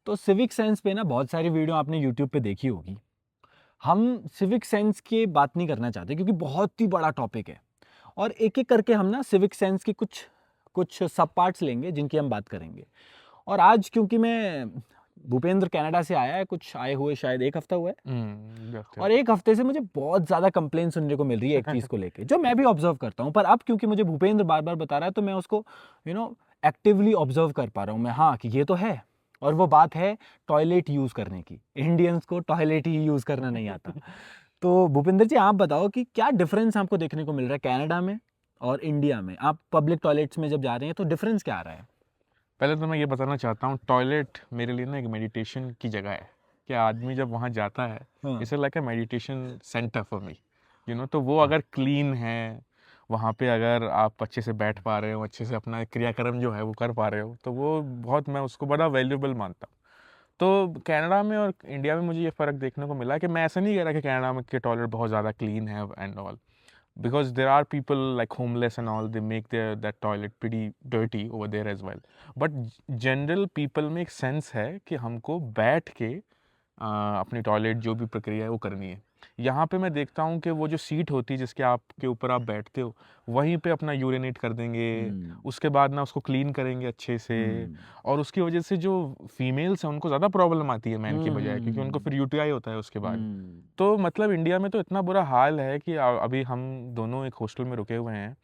तो civic sense पे ना बहुत सारी वीडियो आपने यूट्यूब पे देखी होगी। हम सिविक सेंस की बात नहीं करना चाहते क्योंकि बहुत ही बड़ा टॉपिक है और एक-एक करके हम ना सिविक सेंस की कुछ कुछ सब पार्ट्स लेंगे जिनकी हम बात करेंगे। और आज क्योंकि मैं भूपेंद्र कनाडा से आया है, कुछ आए हुए शायद 1 हफ्ता हुआ है बिल्कुल। और 1 हफ्ते से मुझे बहुत ज़्यादा कंप्लेन सुनने को मिल रही है एक चीज़ को लेके, जो मैं भी ऑब्ज़र्व करता हूँ। पर अब क्योंकि मुझे भूपेंद्र बार-बार बता रहा है तो मैं उसको एक्टिवली ऑब्ज़र्व कर पा रहा हूँ मैं, हाँ, कि ये तो है। और वो बात है टॉयलेट यूज़ करने की। इंडियंस को टॉयलेट ही यूज़ करना नहीं आता। तो भूपेंद्र जी आप बताओ कि क्या डिफ़रेंस आपको देखने को मिल रहा है कनाडा में और इंडिया में? आप पब्लिक टॉयलेट्स में जब जा रहे हैं तो डिफ़रेंस क्या आ रहा है? पहले तो मैं ये बताना चाहता हूँ, टॉयलेट मेरे लिए ना एक मेडिटेशन की जगह है। कि आदमी जब वहाँ जाता है, हाँ। It's like a meditation centre for me. तो वो अगर क्लीन है, वहाँ पे अगर आप अच्छे से बैठ पा रहे हो, अच्छे से अपना क्रियाक्रम जो है वो कर पा रहे हो, तो वो बहुत, मैं उसको बड़ा वैल्यूएबल मानता हूँ। तो कनाडा में और इंडिया में मुझे ये फ़र्क देखने को मिला कि मैं ऐसा नहीं कह रहा कि कनाडा में के टॉयलेट बहुत ज़्यादा क्लीन है and all, because there are people like homeless and all, they make that toilet pretty dirty over there as well, but general people में एक सेंस है कि हमको बैठ के अपनी टॉयलेट जो भी प्रक्रिया है वो करनी है। यहाँ पे मैं देखता हूँ कि वो जो सीट होती है जिसके आपके ऊपर आप बैठते हो, वहीं पे अपना यूरिनेट कर देंगे, उसके बाद ना उसको क्लीन करेंगे अच्छे से। और उसकी वजह से जो फीमेल्स हैं उनको ज़्यादा प्रॉब्लम आती है मैन की बजाय, क्योंकि उनको फिर यूटीआई होता है उसके बाद। तो मतलब इंडिया में तो इतना बुरा हाल है कि अभी हम दोनों एक हॉस्टल में रुके हुए हैं,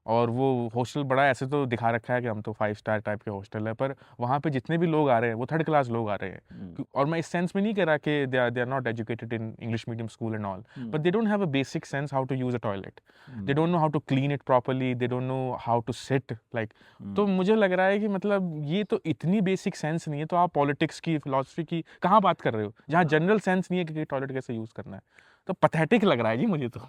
और वो हॉस्टल बड़ा ऐसे तो दिखा रखा है कि हम तो 5 स्टार टाइप के हॉस्टल है, पर वहाँ पे जितने भी लोग आ रहे हैं वो थर्ड क्लास लोग आ रहे हैं। और मैं इस सेंस में नहीं कह रहा कि they are not educated in English medium school and all, but they don't have a basic sense how to use a toilet, they don't know how to clean it properly, they don't know how to sit like. तो मुझे लग रहा है कि मतलब ये तो इतनी बेसिक सेंस नहीं है, तो आप पॉलिटिक्स की, फिलॉसफी की कहाँ बात कर रहे हो, जहाँ जनरल सेंस नहीं है कि टॉयलेट कैसे यूज करना है। तो पैथेटिक लग रहा है जी मुझे तो।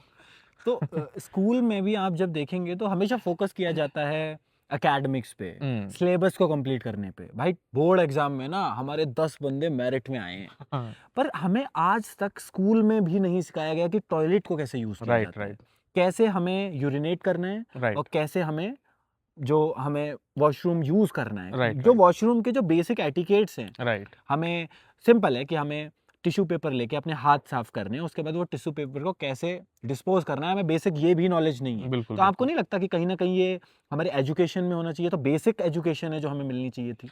तो स्कूल में भी आप जब देखेंगे तो हमेशा फोकस किया जाता है एकेडमिक्स पे, हम्म। सिलेबस को कंप्लीट करने पे। भाई बोर्ड एग्जाम में ना हमारे 10 बंदे मेरिट में आए हैं, हाँ। पर हमें आज तक स्कूल में भी नहीं सिखाया गया कि टॉयलेट को कैसे यूज किया राइट, जाता है, राइट, कैसे हमें यूरिनेट करना है और राइट, कैसे हमें वॉशरूम यूज करना है। राइट, जो राइट, वॉशरूम के जो बेसिक एटिकेट्स हैं, राइट। हमें सिंपल है कि हमें टिश्यू पेपर लेके अपने हाथ साफ करने हैं, उसके बाद वो टिश्यू पेपर को कैसे डिस्पोज करना है, हमें बेसिक ये भी नॉलेज नहीं है। बिल्कुल, तो आपको बिल्कुल। नहीं लगता कि कहीं ना कहीं ये हमारे एजुकेशन में होना चाहिए? तो बेसिक एजुकेशन है जो हमें मिलनी चाहिए थी।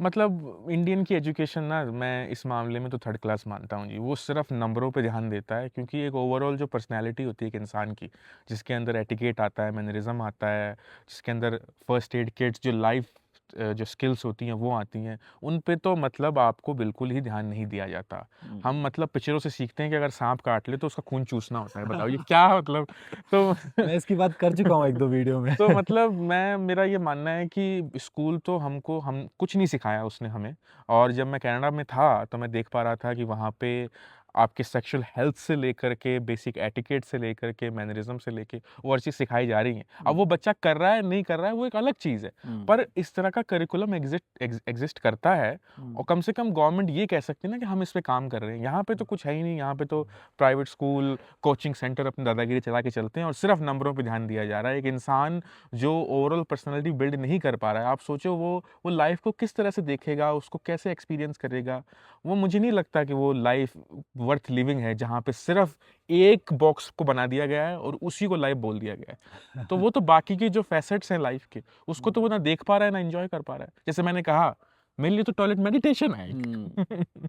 मतलब इंडियन की एजुकेशन ना, मैं इस मामले में तो थर्ड क्लास मानता हूँ जी। वो सिर्फ नंबरों पे ध्यान देता है, क्योंकि एक ओवरऑल जो पर्सनैलिटी होती है एक इंसान की, जिसके अंदर एटिकेट आता है, मैनरिज्म आता है, जिसके अंदर फर्स्ट एड किट्स, जो लाइफ जो स्किल्स होती हैं वो आती हैं, उन पे तो मतलब आपको बिल्कुल ही ध्यान नहीं दिया जाता। हम मतलब पिक्चरों से सीखते हैं कि अगर सांप काट ले तो उसका खून चूसना होता है। बताओ ये क्या मतलब। तो मैं इसकी बात कर चुका हूँ 1-2 वीडियो में। तो मतलब मेरा ये मानना है कि स्कूल तो हम कुछ नहीं सिखाया उसने हमें। और जब मैं कनाडा में था तो मैं देख पा रहा था कि वहाँ पे आपके सेक्सुअल हेल्थ से लेकर के, बेसिक एटिकेट से लेकर के, मैनरिज्म से लेके वो हर चीज़ सिखाई जा रही हैं। अब वो बच्चा कर रहा है नहीं कर रहा है वो एक अलग चीज़ है, पर इस तरह का करिकुलम एग्जिस्ट करता है। और कम से कम गवर्नमेंट ये कह सकती है ना कि हम इस पे काम कर रहे हैं। यहाँ पे तो कुछ है ही नहीं। यहाँ पे तो प्राइवेट स्कूल, कोचिंग सेंटर अपनी दादागिरी चला के चलते हैं और सिर्फ नंबरों पे ध्यान दिया जा रहा है। एक इंसान जो ओवरऑल पर्सनालिटी बिल्ड नहीं कर पा रहा है, आप सोचो वो लाइफ को किस तरह से देखेगा, उसको कैसे एक्सपीरियंस करेगा। वो मुझे नहीं लगता कि वो लाइफ वर्थ लिविंग है, जहाँ पे सिर्फ एक बॉक्स को बना दिया गया है और उसी को लाइफ बोल दिया गया है। तो वो तो बाकी के जो फैसेट्स हैं लाइफ के, उसको तो वो ना देख पा रहा है ना एंजॉय कर पा रहा है। जैसे मैंने कहा, मेरे लिए तो टॉयलेट मेडिटेशन है एक।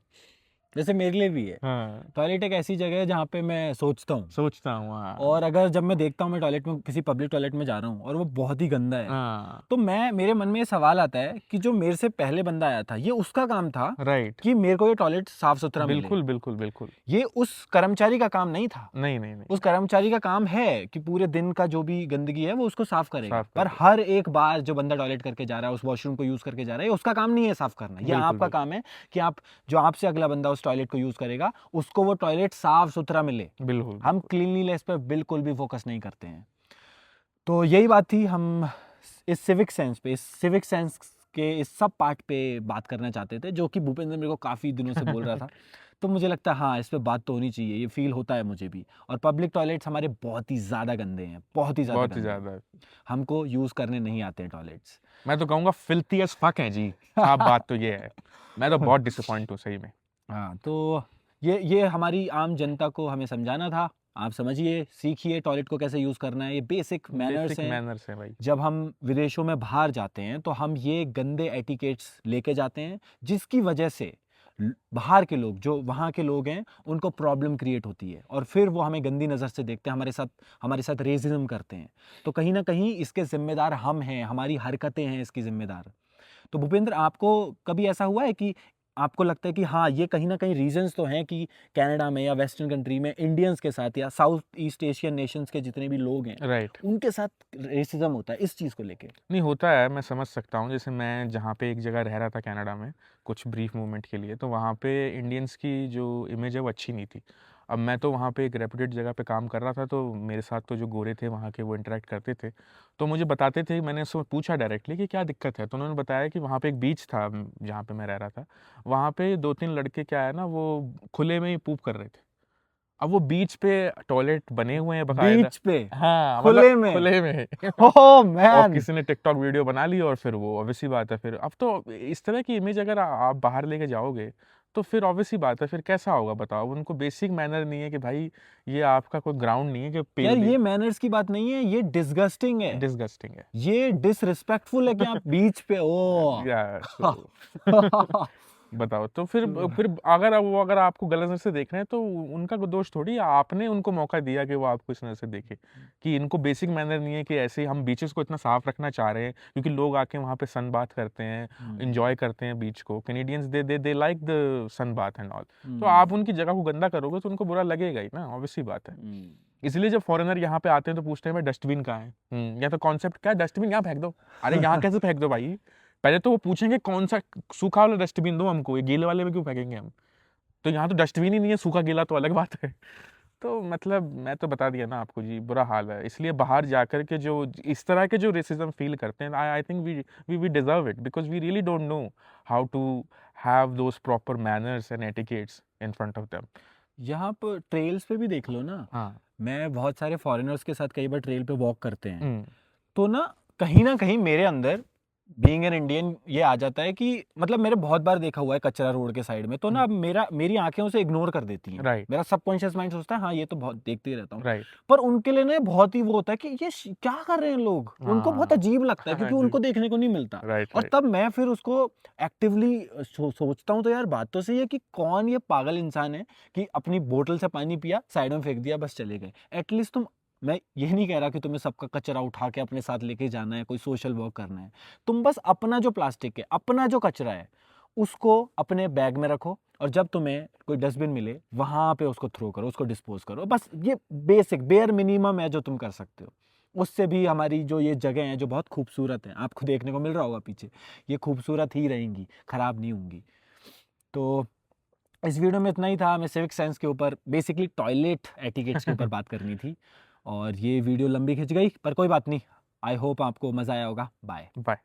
जैसे मेरे लिए भी है। हाँ, टॉयलेट एक ऐसी जगह है जहाँ पे मैं सोचता हूँ, सोचता हूँ। हाँ, और अगर जब मैं देखता हूँ मैं टॉयलेट में, किसी पब्लिक टॉयलेट में जा रहा हूँ और वो बहुत ही गंदा है, हाँ, तो मेरे मन में ये सवाल आता है कि जो मेरे से पहले बंदा आया था, ये उसका काम था राइट। कि मेरे को ये टॉयलेट साफ सुथरा मिले। बिल्कुल, बिल्कुल, बिल्कुल। ये उस कर्मचारी का काम नहीं था। नहीं, नहीं, नहीं। उस कर्मचारी का काम है कि पूरे दिन का जो भी गंदगी है वो उसको साफ करेगा, साफ कर पर दे। हर एक बार जो बंदा टॉयलेट करके जा रहा है, उस वॉशरूम को यूज करके जा रहा है, ये उसका काम नहीं है साफ करना। ये बिल्कुल, आपका बिल्कुल। काम है कि जो आपसे अगला बंदा उस टॉयलेट को यूज करेगा, उसको वो टॉयलेट साफ सुथरा मिले। बिल्कुल, हम बिल्कुल। क्लीनलीनेस पे बिल्कुल भी फोकस नहीं करते हैं। तो यही बात थी, हम इस सिविक सेंस के इस सब पार्ट पे बात करना चाहते थे, जो कि भूपेंद्र मेरे को काफ़ी दिनों से बोल रहा था। तो मुझे लगता है हाँ, इस पे बात तो होनी चाहिए, ये फ़ील होता है मुझे भी। और पब्लिक टॉयलेट्स हमारे बहुत ही ज़्यादा गंदे हैं, बहुत ही ज़्यादा बहुत ही गंदे हैं। ज़्यादा। हमको यूज़ करने नहीं आते हैं टॉयलेट्स। मैं तो कहूँगा फिल्थी एज़ फक हैं जी, साफ बात तो ये है। मैं तो बहुत डिसअपॉइंट हूँ सही में। हाँ, तो ये हमारी आम जनता को हमें समझाना था। आप समझिए, सीखिए टॉयलेट को कैसे यूज़ करना है, ये बेसिक मैनर्स बेसिक हैं। मैनर्स हैं भाई। जब हम विदेशों में बाहर जाते हैं तो हम ये गंदे एटिकेट्स लेके जाते हैं, जिसकी वजह से बाहर के लोग, जो वहाँ के लोग हैं, उनको प्रॉब्लम क्रिएट होती है और फिर वो हमें गंदी नज़र से देखते हैं, हमारे साथ रेसिज्म करते हैं। तो कहीं ना कहीं इसके जिम्मेदार हम हैं, हमारी हरकतें हैं इसकी जिम्मेदार। तो भूपेंद्र, आपको कभी ऐसा हुआ है कि आपको लगता है कि हाँ, ये कहीं ना कहीं रीजंस तो हैं कि कनाडा में या वेस्टर्न कंट्री में इंडियंस के साथ या साउथ ईस्ट एशियन नेशंस के जितने भी लोग हैं, राइट। उनके साथ रेसिज्म होता है इस चीज़ को लेके? नहीं होता है, मैं समझ सकता हूँ। जैसे मैं जहाँ पे एक जगह रह रहा था कनाडा में कुछ ब्रीफ मोमेंट के लिए, तो वहाँ पे इंडियंस की जो इमेज है वो अच्छी नहीं थी। अब मैं तो वहाँ पे एक रेपुटेड जगह पे काम कर रहा था, तो मेरे साथ तो जो गोरे थे वहाँ के वो इंटरेक्ट करते थे, तो मुझे बताते थे। मैंने उससे पूछा डायरेक्टली कि क्या दिक्कत है, तो उन्होंने बताया कि वहाँ पे एक बीच था जहाँ पे मैं रह रहा था, वहाँ पे 2-3 लड़के क्या है ना, वो खुले में ही पूप कर रहे थे। अब वो बीच पे टॉयलेट बने हुए हैं बकायदा। बीच पे हाँ, मतलब खुले में? खुले में। ओह और मैन! किसी ने टिकटॉक वीडियो बना ली और फिर वो ऑब्वियस सी बात है, फिर अब तो इस तरह की इमेज अगर आप बाहर लेके जाओगे तो फिर ऑब्वियस सी बात है, फिर कैसा होगा बताओ। उनको बेसिक मैनर नहीं है कि भाई ये आपका कोई ग्राउंड नहीं है कि पेल यार, भी। ये मैनर्स की बात नहीं है, ये डिसगस्टिंग है, डिसगस्टिंग है। ये डिसरिस्पेक्टफुल है कि आप बीच पे ओ। या सो बताओ तो फिर अगर आपको गलत नजर से देख रहे हैं तो उनका कोई दोष थोड़ी है, आपने उनको मौका दिया कि वो आपको इस नजर से देखे कि इनको बेसिक मैनर नहीं है कि ऐसे ही हम बीचेस को इतना साफ रखना चाह रहे हैं क्योंकि लोग आके वहाँ पे सन बाथ करते हैं, इंजॉय करते हैं बीच को। Canadians they like the sun bath and all. तो आप उनकी जगह को गंदा करोगे तो उनको बुरा लगेगा ही ना, ऑब्वियस सी बात है। इसलिए जब फॉरेनर यहाँ पे आते हैं तो पूछते हैं भाई डस्टबिन कहाँ है, या तो कॉन्सेप्ट क्या है, डस्टबिन यहाँ फेंक दो। अरे यहाँ कैसे फेंक दो भाई, पहले तो वो पूछेंगे कौन सा सूखा वाला डस्टबिन दो हमको, ये गीले वाले में क्यों फेंकेंगे हम। तो यहाँ तो डस्टबिन ही नहीं है, सूखा गीला तो अलग बात है। तो मतलब मैं तो बता दिया ना आपको जी, बुरा हाल है। इसलिए बाहर जाकर के जो इस तरह के जो रेसिज्म फील करते हैं, I think we deserve it because we really don't know how to have those proper manners and etiquettes in front of them. यहाँ पर ट्रेल्स पे भी देख लो ना, हाँ। मैं बहुत सारे फॉरेनर्स के साथ कई बार ट्रेल पे वॉक करते हैं, हम्म। तो ना कहीं मेरे अंदर बीइंग एन इंडियन ये आ जाता है कि मतलब मैंने बहुत बार देखा हुआ है कचरा रोड के साइड में, तो ना मेरी आंखें उसे इग्नोर कर देती हैं। राइट। मेरा सबकॉन्शियस माइंड सोचता है हाँ, ये तो बहुत देखते ही रहता हूँ। राइट। पर उनके लिए ना बहुत ही वो होता है कि ये क्या कर रहे हैं लोग, उनको बहुत हाँ। अजीब लगता है क्योंकि जी। उनको देखने को नहीं मिलता। राइट। और राइट। तब मैं फिर उसको एक्टिवली सोचता हूँ, तो यार बात तो सही है कि कौन ये पागल इंसान है कि अपनी बोतल से पानी पिया, साइड में फेंक दिया, बस चले गए। एटलीस्ट तुम, मैं ये नहीं कह रहा कि तुम्हें सबका कचरा उठा के अपने साथ लेके जाना है, कोई सोशल वर्क करना है। तुम बस अपना जो प्लास्टिक है, अपना जो कचरा है, उसको अपने बैग में रखो और जब तुम्हें कोई डस्टबिन मिले वहां पे उसको थ्रो करो, उसको डिस्पोज करो। बस ये बेसिक बेयर मिनिमम है जो तुम कर सकते हो। उससे भी हमारी जो ये जगह है जो बहुत खूबसूरत है, आपको देखने को मिल रहा होगा पीछे, ये खूबसूरत ही रहेंगी, खराब नहीं होंगी। तो इस वीडियो में इतना ही था। हमें सिविक सेंस के ऊपर, बेसिकली टॉयलेट एटिकेट्स के ऊपर बात करनी थी और ये वीडियो लंबी खिंच गई, पर कोई बात नहीं। आई होप आपको मज़ा आया होगा। बाय। बाय।